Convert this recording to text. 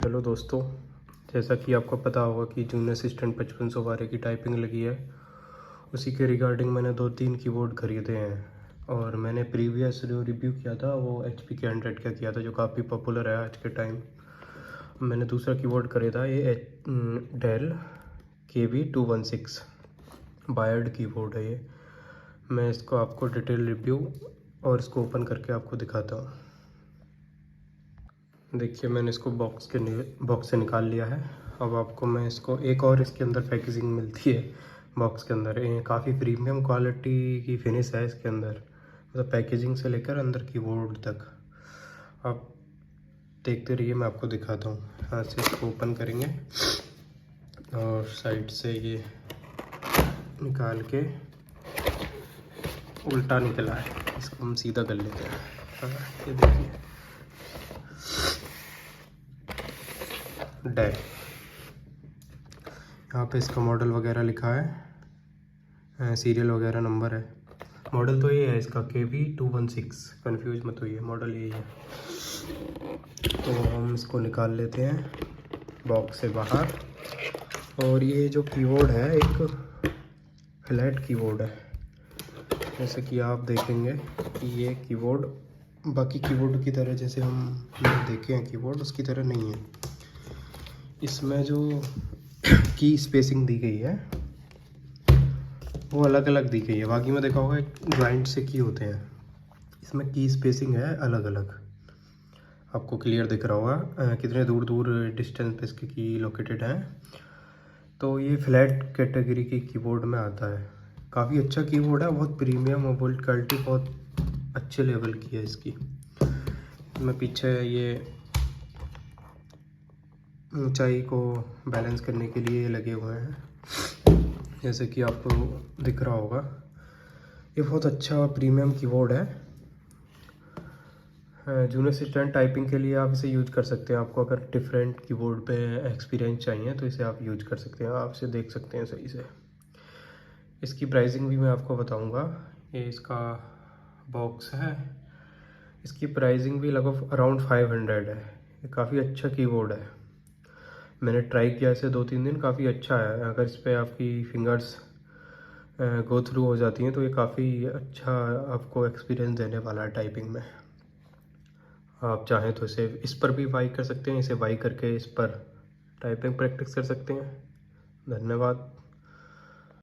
Hello दोस्तों, जैसा कि आपको पता होगा कि जूनियर असिस्टेंट 5500 वारे की टाइपिंग लगी है। उसी के रिगार्डिंग मैंने 2-3 कीबोर्ड ख़रीदे हैं और मैंने प्रीवियस जो रिव्यू किया था वो HP के 100 का किया था, जो काफ़ी पॉपुलर है आज के टाइम। मैंने दूसरा कीबोर्ड खरीदा, ये डेल KB216 वायर्ड कीबोर्ड है। ये मैं इसको आपको डिटेल रिव्यू और इसको ओपन करके आपको दिखाता हूँ। देखिए, मैंने इसको बॉक्स से निकाल लिया है। अब आपको मैं इसको एक और इसके अंदर पैकेजिंग मिलती है बॉक्स के अंदर। ये काफ़ी प्रीमियम क्वालिटी की फिनिश है इसके अंदर, मतलब पैकेजिंग से लेकर अंदर कीबोर्ड तक। आप देखते रहिए, मैं आपको दिखाता हूँ। यहाँ से इसको ओपन करेंगे और साइड से ये निकाल के उल्टा निकला है, इसको हम सीधा कर लेते हैं। ये देखिए, डेल, यहाँ पे इसका मॉडल वगैरह लिखा है, सीरियल वगैरह नंबर है। मॉडल तो ये है इसका KB216, कन्फ्यूज मत होइए, मॉडल यही है। तो हम इसको निकाल लेते हैं बॉक्स से बाहर। और ये जो कीबोर्ड है एक फ्लैट कीबोर्ड है, जैसे कि आप देखेंगे कि ये कीबोर्ड बाकी कीबोर्ड की तरह, जैसे हम देखे हैं कीबोर्ड, उसकी तरह नहीं है। इसमें जो की स्पेसिंग दी गई है वो अलग अलग दी गई है। बाकी में देखा होगा एक ज्वाइंट से की होते हैं, इसमें की स्पेसिंग है अलग अलग। आपको क्लियर दिख रहा होगा कितने दूर दूर डिस्टेंस पे इसकी की लोकेटेड है। तो ये फ्लैट कैटेगरी की कीबोर्ड में आता है। काफ़ी अच्छा कीबोर्ड है, बहुत प्रीमियम और बिल्ड क्वालिटी बहुत अच्छे लेवल की है इसकी। मैं पीछे ये ऊंचाई को बैलेंस करने के लिए लगे हुए हैं, जैसे कि आपको दिख रहा होगा। ये बहुत अच्छा प्रीमियम कीबोर्ड है। जूनियर असिस्टेंट टाइपिंग के लिए आप इसे यूज कर सकते हैं। आपको अगर डिफरेंट कीबोर्ड पे एक्सपीरियंस चाहिए तो इसे आप यूज कर सकते हैं। आप इसे देख सकते हैं सही से। इसकी प्राइसिंग भी मैं आपको बताऊंगा। ये इसका बॉक्स है, इसकी प्राइसिंग भी लगभग अराउंड 500 है। ये काफ़ी अच्छा कीबोर्ड है। मैंने ट्राई किया इसे 2-3 दिन, काफ़ी अच्छा है। अगर इस पर आपकी फिंगर्स गो थ्रू हो जाती हैं तो ये काफ़ी अच्छा आपको एक्सपीरियंस देने वाला है टाइपिंग में। आप चाहें तो इसे इस पर भी बाई कर सकते हैं, इसे बाई करके इस पर टाइपिंग प्रैक्टिस कर सकते हैं। धन्यवाद।